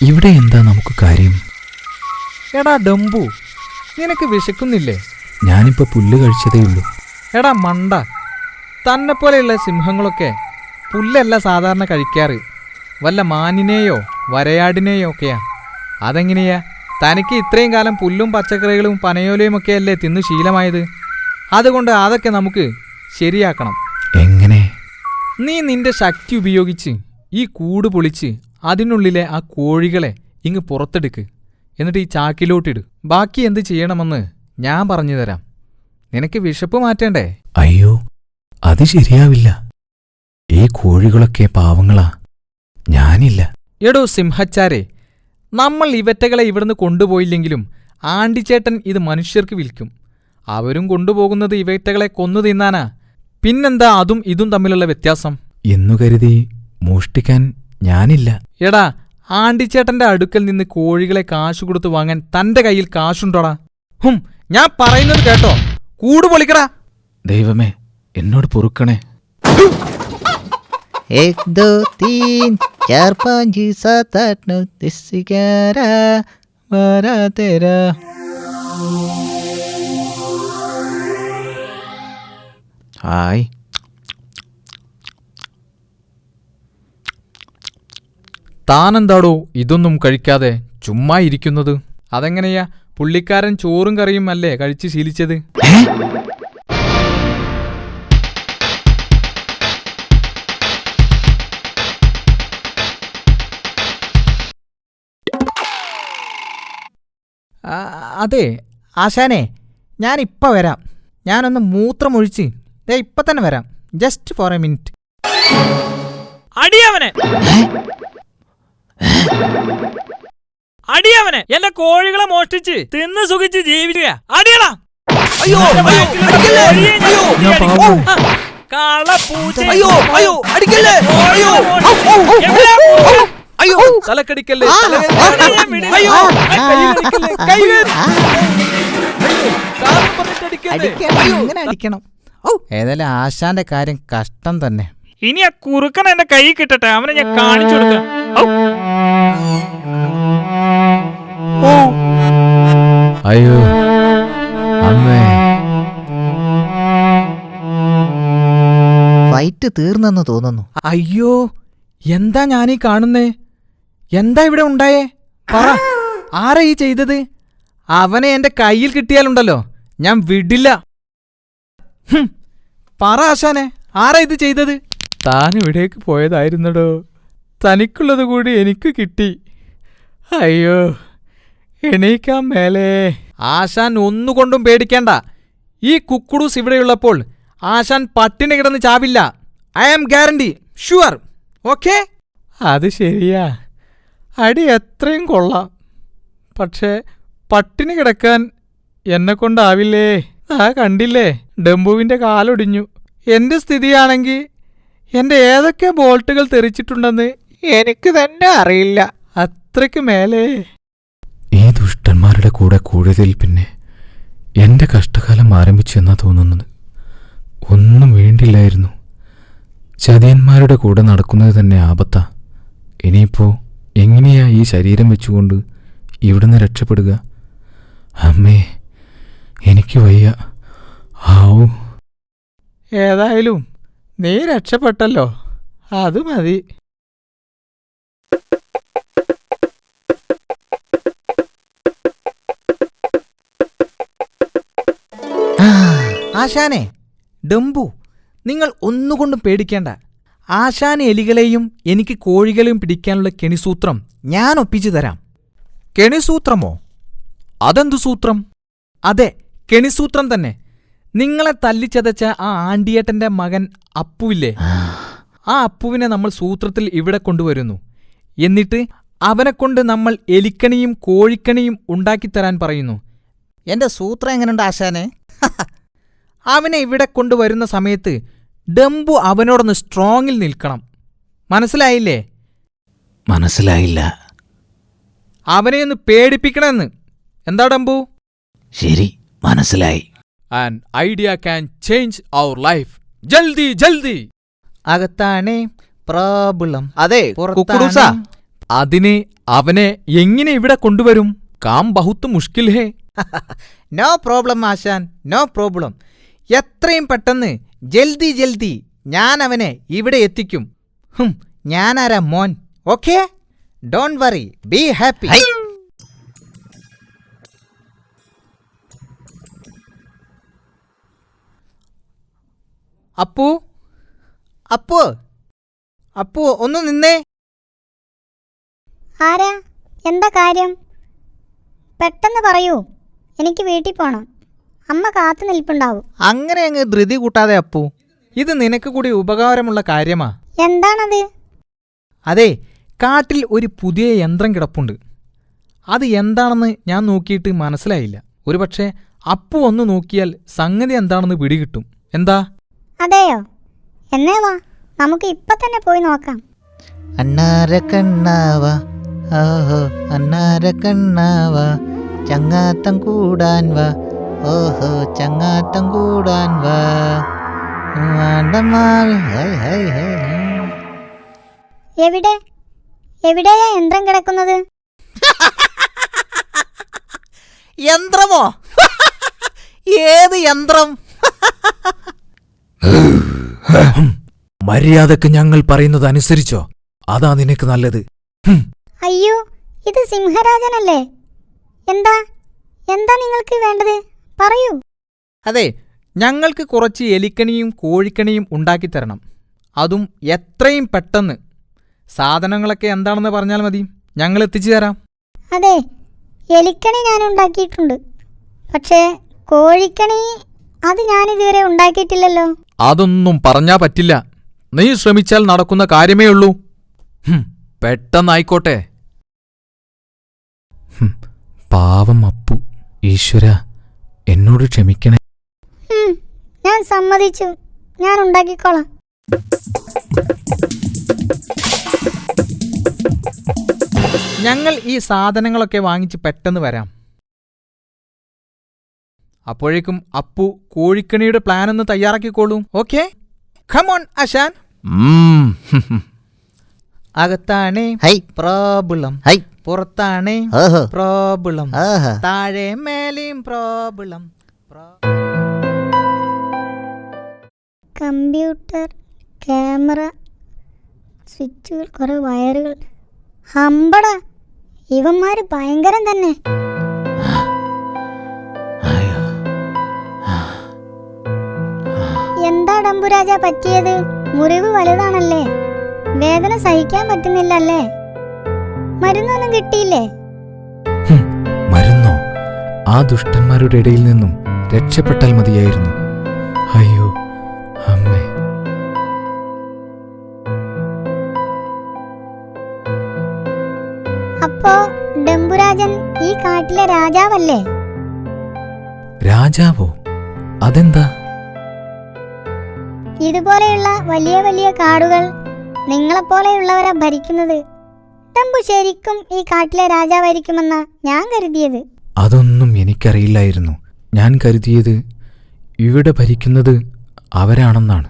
ഇവിടെ എന്താ നമുക്ക് കാര്യം? എടാ ഡംബു, നിനക്ക് വിശക്കുന്നില്ലേ? ഞാനിപ്പോ പുല്ല് കഴിച്ചതേയുള്ളൂ. എടാ മണ്ട, തന്നെ പോലെയുള്ള സിംഹങ്ങളൊക്കെ പുല്ലല്ല സാധാരണ കഴിക്കാറ്, വല്ല മാനിനെയോ വരയാടിനെയോ ഒക്കെയാ. അതെങ്ങനെയാ? തനിക്ക് ഇത്രയും കാലം പുല്ലും പച്ചക്കറികളും പനയോലയും ഒക്കെയല്ലേ തിന്നു ശീലമായത്. അതുകൊണ്ട് അതൊക്കെ നമുക്ക് ശരിയാക്കണം. എങ്ങനെ? നീ നിന്റെ ശക്തി ഉപയോഗിച്ച് ഈ കൂട് പൊളിച്ച് അതിനുള്ളിലെ ആ കോഴികളെ ഇങ്ങ് പുറത്തെടുക്ക്. എന്നിട്ട് ഈ ചാക്കിലോട്ടിട്. ബാക്കി എന്ത് ചെയ്യണമെന്ന് ഞാൻ പറഞ്ഞു തരാം. നിനക്ക് വിശപ്പ് മാറ്റേണ്ടേ? അയ്യോ, അത് ശരിയാവില്ല. ഈ കോഴികളൊക്കെ പാവങ്ങളാ, ഞാനില്ല. എടോ സിംഹച്ചാരെ, നമ്മൾ ഇവറ്റകളെ ഇവിടുന്ന് കൊണ്ടുപോയില്ലെങ്കിലും ആണ്ടിച്ചേട്ടൻ ഇത് മനുഷ്യർക്ക് വിൽക്കും. അവരും കൊണ്ടുപോകുന്നത് ഇവറ്റകളെ കൊന്നു തിന്നാനാ. പിന്നെന്താ അതും ഇതും തമ്മിലുള്ള വ്യത്യാസം? എന്നു കരുതി മോഷ്ടിക്കാൻ ഞാനില്ല. എടാ, ആണ്ടിച്ചേട്ടന്റെ അടുക്കൽ നിന്ന് കോഴികളെ കാശു കൊടുത്തു വാങ്ങാൻ തന്റെ കയ്യിൽ കാശുണ്ടോടാ? ഞാൻ പറയുന്നത് കേട്ടോ, കൂട് പൊളിക്കടാ. ദൈവമേ, എന്നോട് പൊറുക്കണേ. 1 2 3 4 5 7 8 9 10 11 12 13. ഹായ്. താനെന്താടോ ഇതൊന്നും കഴിക്കാതെ ചുമ്മാ ഇരിക്കുന്നത്? അതെങ്ങനെയാ? പുള്ളിക്കാരൻ ചോറും കറിയും അല്ലേ കഴിച്ച് ശീലിച്ചത്? അതെ ആശാനെ, ഞാനിപ്പോൾ വരാം. ഞാനൊന്ന് മൂത്രമൊഴിച്ച് ഇപ്പം തന്നെ വരാം. Just for a minute. അടിയവനെ, അടിയവനെ! എന്റെ കോഴികളെ മോഷ്ടിച്ച് തിന്ന് സുഖിച്ച് ജീവിക്കുക. അടിയടാ! തലക്കടിക്കല്ലേ? ഇങ്ങനെ അടിക്കണം. ഏതായാലും ആശാന്റെ കാര്യം കഷ്ടം തന്നെ. ഇനി ആ കുറുക്കൻ എന്റെ കൈ കിട്ടട്ടെ, അവനെ ഞാൻ കാണിച്ചു കൊടുക്കാം. അയ്യോ അമ്മേ. ഫൈറ്റ് തീർന്നെന്ന് തോന്നുന്നു. അയ്യോ, എന്താ ഞാനീ കാണുന്നേ? എന്താ ഇവിടെ ഉണ്ടായേ? പറ, ആരാ ഈ ചെയ്തത്? അവനെ എന്റെ കയ്യിൽ കിട്ടിയാലുണ്ടല്ലോ ഞാൻ വിടില്ല. പറ ആശാനെ, ആരാ ഇത് ചെയ്തത്? താൻ ഇവിടേക്ക് പോയതായിരുന്നടോ. തനിക്കുള്ളത് കൂടി എനിക്ക് കിട്ടി. അയ്യോ, എണീക്കാൻ മേലേ. ആശാൻ ഒന്നുകൊണ്ടും പേടിക്കേണ്ട. ഈ കുക്കുടൂസ് ഇവിടെയുള്ളപ്പോൾ ആശാൻ പട്ടിണി കിടന്ന് ചാവില്ല. I am guarantee, sure. Okay? അത് ശരിയാ, അടി എത്രയും കൊള്ളാം. പക്ഷേ പട്ടിണി കിടക്കാൻ എന്നെക്കൊണ്ടാവില്ലേ. കണ്ടില്ലേ, ഡംബുവിൻ്റെ കാലൊടിഞ്ഞു. എൻ്റെ സ്ഥിതിയാണെങ്കിൽ എൻ്റെ ഏതൊക്കെ ബോൾട്ടുകൾ തെറിച്ചിട്ടുണ്ടെന്ന് എനിക്ക് തന്നെ അറിയില്ല. അത്രയ്ക്ക് മേലേ. ഈ ദുഷ്ടന്മാരുടെ കൂടെ കൂടിയതിൽ പിന്നെ എൻ്റെ കഷ്ടകാലം ആരംഭിച്ചു എന്നാ തോന്നുന്നത്. ഒന്നും വേണ്ടില്ലായിരുന്നു. ചതിയന്മാരുടെ കൂടെ നടക്കുന്നത് തന്നെ ആപത്താ. ഇനിയിപ്പോൾ എങ്ങനെയാ ഈ ശരീരം വെച്ചുകൊണ്ട് ഇവിടുന്ന് രക്ഷപ്പെടുക? അമ്മേ, എനിക്ക് വയ്യ. ആവൂ. ഏതായാലും നീ രക്ഷപ്പെട്ടല്ലോ, അത് മതി. ആശാനെ, ഡംബു, നിങ്ങൾ ഒന്നുകൊണ്ടും പേടിക്കേണ്ട. ആശാൻ എലികളെയും എനിക്ക് കോഴികളെയും പിടിക്കാനുള്ള കെണിസൂത്രം ഞാൻ ഒപ്പിച്ചു തരാം. കെണിസൂത്രമോ? അതെന്തു സൂത്രം? അതെ, കെണിസൂത്രം തന്നെ. നിങ്ങളെ തല്ലിച്ചതച്ച ആ ആണ്ടിയേട്ടന്റെ മകൻ അപ്പുവില്ലേ, ആ അപ്പുവിനെ നമ്മൾ സൂത്രത്തിൽ ഇവിടെ കൊണ്ടുവരുന്നു. എന്നിട്ട് അവനെക്കൊണ്ട് നമ്മൾ എലിക്കണിയും കോഴിക്കണിയും ഉണ്ടാക്കിത്തരാൻ പറയുന്നു. എന്റെ സൂത്രം എങ്ങനെയുണ്ട് ആശാനെ? അവനെ ഇവിടെ കൊണ്ടുവരുന്ന സമയത്ത് ഡംബു അവനോടൊന്ന് സ്ട്രോങ്ങിൽ നിൽക്കണം. മനസ്സിലായില്ലേ? മനസ്സിലായില്ല. അവനെയൊന്ന് പേടിപ്പിക്കണമെന്ന്. എന്താ ഡംബു? ശരി, മനസ്സിലായി. An idea can change our life. ജൽദി ജൽദി. അകത്താണേ പ്രോബ്ലം. അതെ കുക്കുടൂസ, അതിന് അവനെ എങ്ങനെ ഇവിടെ കൊണ്ടുവരും? കാം ബഹുത്ത് മുഷ്കിൽ ഹേ. നോ പ്രോബ്ലം ആശാൻ, നോ പ്രോബ്ലം. എത്രയും പെട്ടെന്ന് ജൽദി ജൽദി ഞാൻ അവനെ ഇവിടെ എത്തിക്കും. ഞാനാരാ മോൻ? Okay, don't worry, be happy. Appu, Appu, Appu ഒന്ന് നിന്നേ. ആരാ? എന്താ കാര്യം? പെട്ടെന്ന് പറയൂ, എനിക്ക് വീട്ടിൽ പോണം. അമ്മ കാത്തു നിൽപ്പുണ്ടാവും. അങ്ങനെ അങ്ങ് ധൃതി കൂട്ടാതെ അപ്പു, ഇത് നിനക്ക് കൂടി ഉപകാരമുള്ള കാര്യമാ. എന്താണത്? അതെ, കാട്ടിൽ ഒരു പുതിയ യന്ത്രം കിടപ്പുണ്ട്. അത് എന്താണെന്ന് ഞാൻ നോക്കിയിട്ട് മനസ്സിലായില്ല. ഒരുപക്ഷെ അപ്പു ഒന്ന് നോക്കിയാൽ സംഗതി എന്താണെന്ന് പിടികിട്ടും. എന്താ? അതെയോ? എന്നേ വാ, നമുക്ക് ഇപ്പൊ തന്നെ പോയി നോക്കാം. അന്നാര കണ്ണാവ, ഓഹോ അന്നാര കണ്ണാവ, ചങ്ങാത്തം കൂടാൻ വാ, ഓഹോ ചങ്ങാത്തം കൂടാൻ വാ. എവിടെയാ യന്ത്രം കിടക്കുന്നത്? യന്ത്രമോ? ഏത് യന്ത്രം? മര്യാദക്ക് ഞങ്ങൾ പറയുന്നത് അനുസരിച്ചോ, അതാ നിനക്ക് നല്ലത്. അയ്യോ, ഇത് സിംഹരാജനല്ലേ? എന്താ എന്താ നിങ്ങൾക്ക് വേണ്ടത്? പറയൂ. അതെ, ഞങ്ങൾക്ക് കുറച്ച് എലിക്കണിയും കോഴിക്കണിയും ഉണ്ടാക്കിത്തരണം. അതും എത്രയും പെട്ടെന്ന്. സാധനങ്ങളൊക്കെ എന്താണെന്ന് പറഞ്ഞാൽ മതി, ഞങ്ങൾ എത്തിച്ചു തരാം. അതെ, എലിക്കണി ഞാൻ ഉണ്ടാക്കിയിട്ടുണ്ട്. പക്ഷേ കോഴിക്കണി അത് ഞാനിതുവരെ ഉണ്ടാക്കിയിട്ടില്ലല്ലോ. അതൊന്നും പറഞ്ഞാ പറ്റില്ല. നീ ശ്രമിച്ചാൽ നടക്കുന്ന കാര്യമേ ഉള്ളൂ. പെട്ടെന്നായിക്കോട്ടെ. പാവം അപ്പു. ഈശ്വര, എന്നോട് ക്ഷമിക്കണേ. ഞാൻ സമ്മതിച്ചു, ഞാൻ ഉണ്ടാക്കിക്കോളാം. ഞങ്ങൾ ഈ സാധനങ്ങളൊക്കെ വാങ്ങിച്ച് പെട്ടെന്ന് വരാം. അപ്പോഴേക്കും അപ്പു കോഴിക്കണിയുടെ പ്ലാൻ ഒന്ന് തയ്യാറാക്കിക്കോളൂ. ഓക്കെ, കം ഓൺ ആശാൻ. അകത്താണേ ഹൈ പ്രോബ്ലം, ഹൈ പുറത്താണേ ഓഹോ പ്രോബ്ലം, ആഹാ താഴെ മേലെയും പ്രോബ്ലം. കമ്പ്യൂട്ടർ, ക്യാമറ, സ്വിച്ചുകൾ, കുറേ വയറുകൾ. ഹമ്പട, ഇവന്മാര് ഭയങ്കരം തന്നെ. എന്താ ഡംബുരാജ പറ്റിയത്? മുറിവ് വലുതാണല്ലേ? വേദന സഹിക്കാൻ പറ്റുന്നില്ലല്ലേ? മരുന്നൊന്നും കിട്ടിയില്ലേ? മരുന്നോ? ആ ദുഷ്ടന്മാരുടെ ഇടയിൽ നിന്നും രക്ഷപ്പെട്ടാൽ മതിയായിരുന്നു. അയ്യോ അമ്മേ. അപ്പോ ഡംബുരാജൻ ഈ കാട്ടിലെ രാജാവല്ലേ? രാജാവോ? അതെന്താ? ഇതുപോലെയുള്ള വലിയ വലിയ കാടുകൾ നിങ്ങളെപ്പോലെയുള്ളവരാ ഭരിക്കുന്നത്. ഡംബു ശരിക്കും ഈ കാട്ടിലെ രാജാവായിരിക്കുമെന്നാ ഞാൻ കരുതിയത്. അതൊന്നും എനിക്കറിയില്ലായിരുന്നു. ഞാൻ കരുതിയത് ഇവിടെ ഭരിക്കുന്നത് അവരാണെന്നാണ്.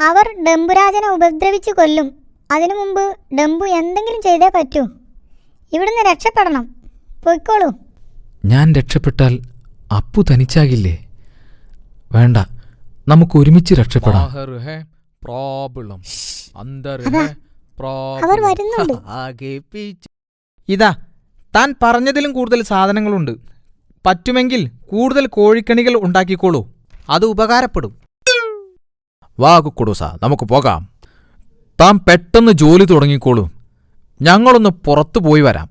അവർ ഡംബുരാജനെ ഉപദ്രവിച്ചു കൊല്ലും. അതിനു മുമ്പ് ഡംബു എന്തെങ്കിലും ചെയ്തേ പറ്റൂ. ഇവിടുന്ന് രക്ഷപ്പെടണം. പൊയ്ക്കോളൂ. ഞാൻ രക്ഷപ്പെട്ടാൽ അപ്പു തനിച്ചാകില്ലേ? വേണ്ട, നമുക്ക് ഒരുമിച്ച് രക്ഷപ്പെടാം. പ്രോബ്ലം, അതാ, അവർ വരുന്നുണ്ട്. ഇതാ, താൻ പറഞ്ഞതിലും കൂടുതൽ സാധനങ്ങളുണ്ട്. പറ്റുമെങ്കിൽ കൂടുതൽ കോഴിക്കണികൾ ഉണ്ടാക്കിക്കോളൂ, അത് ഉപകാരപ്പെടും. വാ കുക്കുടൂസ, നമുക്ക് പോകാം. താൻ പെട്ടെന്ന് ജോലി തുടങ്ങിക്കോളൂ. ഞങ്ങളൊന്ന് പുറത്തു പോയി വരാം.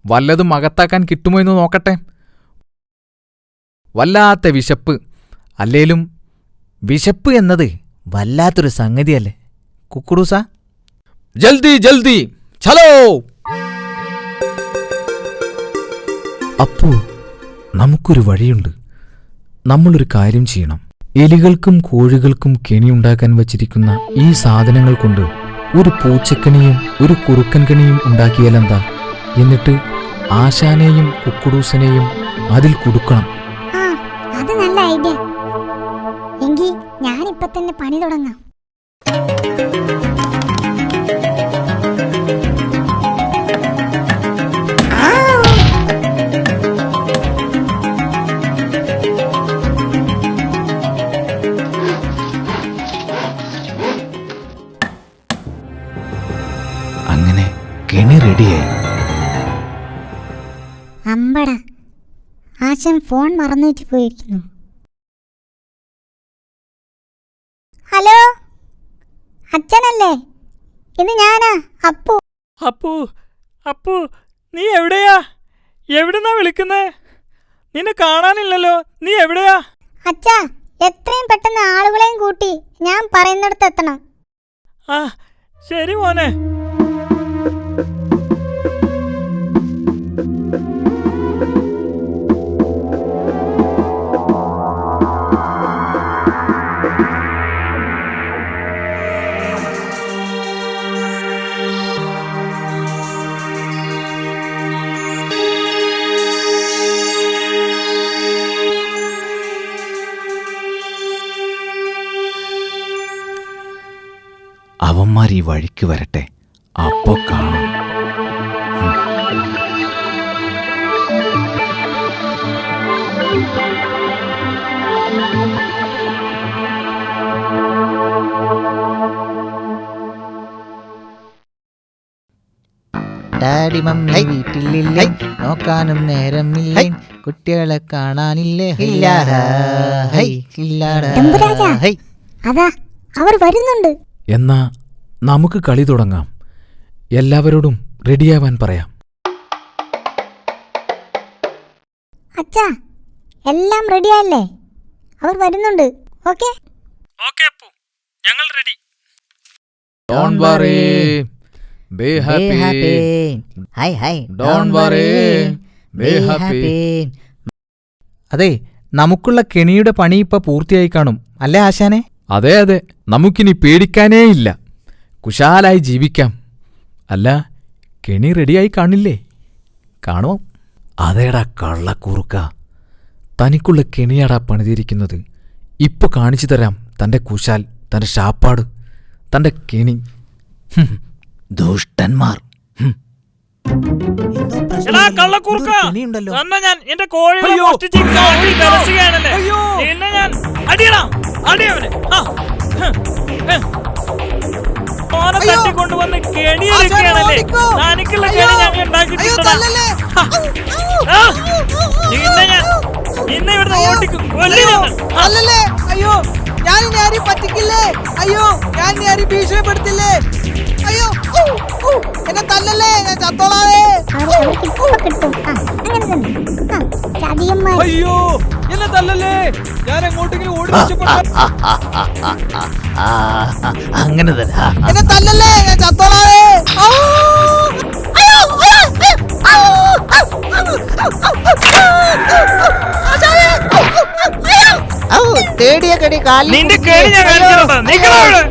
വല്ലതും അകത്താക്കാൻ കിട്ടുമോ എന്ന് നോക്കട്ടെ. വല്ലാത്ത വിശപ്പ്. അല്ലേലും വിശപ്പ് എന്നത് വല്ലാത്തൊരു സംഗതിയല്ലേ കുക്കുടൂസ? ജൽദി ജൽദി ചലോ. അപ്പു, നമുക്കൊരു വഴിയുണ്ട്. നമ്മളൊരു കാര്യം ചെയ്യണം. എലികൾക്കും കോഴികൾക്കും കെണിയുണ്ടാക്കാൻ വച്ചിരിക്കുന്ന ഈ സാധനങ്ങൾ കൊണ്ട് ഒരു പൂച്ചക്കണിയും ഒരു കുറുക്കൻ കണിയും ഉണ്ടാക്കിയാലെന്താ? എന്നിട്ട് ആശാനെയും കുക്കുടൂസനെയും അതിൽ കുടുക്കണം. ആ, അത് നല്ല ഐഡിയ. എങ്കിൽ ഞാനിപ്പോ തന്നെ പണി തുടങ്ങാം. മതിയായി. അമ്പട, ആശാൻ ഫോൺ മറന്നു വെച്ച് പോയിരിക്കുന്നു. ഹലോ, അച്ഛനല്ലേ? ഇത് ഞാനാ, അപ്പു. അപ്പു, അപ്പു, നീ എവിടെയാ? എവിടുന്നാ വിളിക്കുന്നേ? നിന്നെ കാണാനില്ലല്ലോ. നീ എവിടെയാ? അച്ഛാ, എത്രയും പെട്ടെന്ന് ആളുകളെയും കൂട്ടി ഞാൻ പറയുന്നിടത്ത് എത്തണം. ആ, ശരി മോനെ. അവന്മാർ ഈ വഴിക്ക് വരട്ടെ, അപ്പോ കാണും. ഡാഡി മമ്മി വീട്ടിലില്ലേ, നോക്കാനും നേരമില്ലേ, കുട്ടികളെ കാണാനില്ലേ. അതാ അവർ വരുന്നുണ്ട്. എന്നാ നമുക്ക് കളി തുടങ്ങാം. എല്ലാവരോടും റെഡിയാവാൻ പറയാം. അച്ഛാ, എല്ലാം റെഡിയല്ലേ? അവർ വരുന്നുണ്ട്. ഓക്കെ ഓക്കെ അപ്പു, ഞങ്ങൾ ready. Don't worry, be happy. Don't worry, be happy. അതെ, നമുക്കുള്ള കെണിയുടെ പണി ഇപ്പൊ പൂർത്തിയായി കാണും അല്ലേ ആശാനെ? അതെ അതെ, നമുക്കിനി പേടിക്കാനേ ഇല്ല. കുശാലായി ജീവിക്കാം. അല്ല, കെണി റെഡിയായി കാണില്ലേ? കാണുമോ? അതേടാ കള്ളക്കൂറുക്ക, തനിക്കുള്ള കെണിയാടാ പണിതിരിക്കുന്നത്. ഇപ്പൊ കാണിച്ചു തരാം തന്റെ കുശാൽ, തന്റെ ശാപ്പാട്, തന്റെ കെണി. ദുഷ്ടന്മാർ. എടാ കള്ളക്കൂർക്ക, അന്ന് ഞാൻ എന്റെ കോഴികളെ മോഷ്ടിച്ച് കാട്ടിൽ വിലസുകയാണല്ലേ. നിന്നെ ഞാൻ അടിയടാ, അടിയവനെ. ഓനെ തട്ടിക്കൊണ്ടുവന്ന് കെണിയെടുക്കുകയാണല്ലേ. തനിക്കുള്ള കെണി ഞങ്ങൾ ഉണ്ടാക്കിയിട്ടുണ്ടടാ. നിന്നെ ഞാൻ നിന്നെ ഇവിടുന്ന് ഓടിക്കും, കൊല്ലും. അയ്യോ, ഞാൻ ആരെയും പറ്റിക്കില്ലേ. അയ്യോ, ഞാൻ ആരെയും ഭീഷണിപ്പെടുത്തില്ലേ. അയ്യോ, എന്നെ തല്ലല്ലേ, ഞാൻ ചത്തോളാവേ. കിട്ടും. അങ്ങനെ തന്നെ. ചതിയന്മാർ. അയ്യോ, എന്നെ തല്ലല്ലേ, ഞാൻ എങ്ങോട്ടെങ്കിലും ഓടി അങ്ങനെ തന്നെ. എന്നെ തല്ലല്ലേ, ഞാൻ ചത്തോളാവേ. തേടിയ കടി കാലിൽ നിന്റെ കെണി ഞാൻ കാണിച്ചിട്ടുണ്ടോ? നിക്കടാ ഇവിടെ.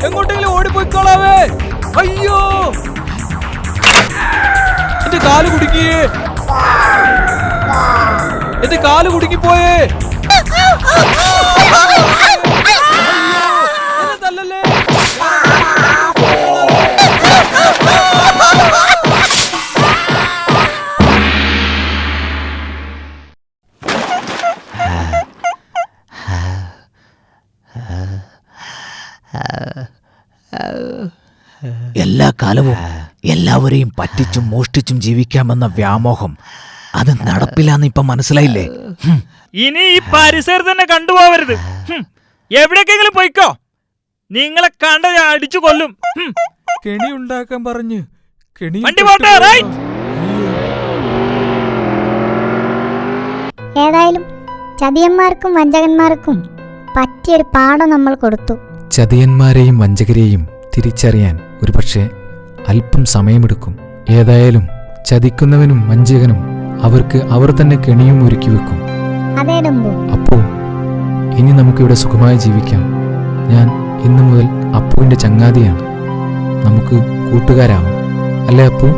എങ്ങോട്ടെങ്കിലും ഓടിപ്പോയിക്കോളാവേ. അയ്യോ, എന്റെ കാല് കുടുങ്ങിയേ, എന്റെ കാല് കുടുങ്ങിപ്പോയേ. എന്നെ തല്ലല്ലേ. എല്ലാ കാലവും എല്ലാവരെയും പറ്റിച്ചും മോഷ്ടിച്ചും ജീവിക്കാമെന്ന വ്യാമോഹം അത് നടപ്പില്ലാന്ന് ഇപ്പൊ മനസ്സിലായില്ലേ? ഇനി ഈ പരിസരത്ത് തന്നെ കണ്ടുപോവരുത്. എവിടേക്കെങ്കിലും പോയിക്കോ. നിങ്ങളെ കണ്ട ഞാൻ അടിച്ചു കൊല്ലും. കെണി ഉണ്ടാക്കാൻ പറഞ്ഞ് കെണി വണ്ടി പോട്ടെ. റൈറ്റ്. ഏതായാലും ചതിയന്മാർക്കും വഞ്ചകന്മാർക്കും പറ്റിയൊരു പാഠം നമ്മൾ കൊടുത്തു. ചതിയന്മാരെയും വഞ്ചകരെയും തിരിച്ചറിയാൻ ഒരുപക്ഷെ അല്പം സമയമെടുക്കും. ഏതായാലും ചതിക്കുന്നവനും വഞ്ചകനും അവർക്ക് അവർ തന്നെ കെണിയും ഒരുക്കി വെക്കും. അതേ ഡംബു. അപ്പോ ഇനി നമുക്കിവിടെ സുഖമായി ജീവിക്കാം. ഞാൻ ഇന്നു മുതൽ അപ്പുവിന്റെ ചങ്ങാതിയാണ്. നമുക്ക് കൂട്ടുകാരാവാം, അല്ലേ അപ്പു?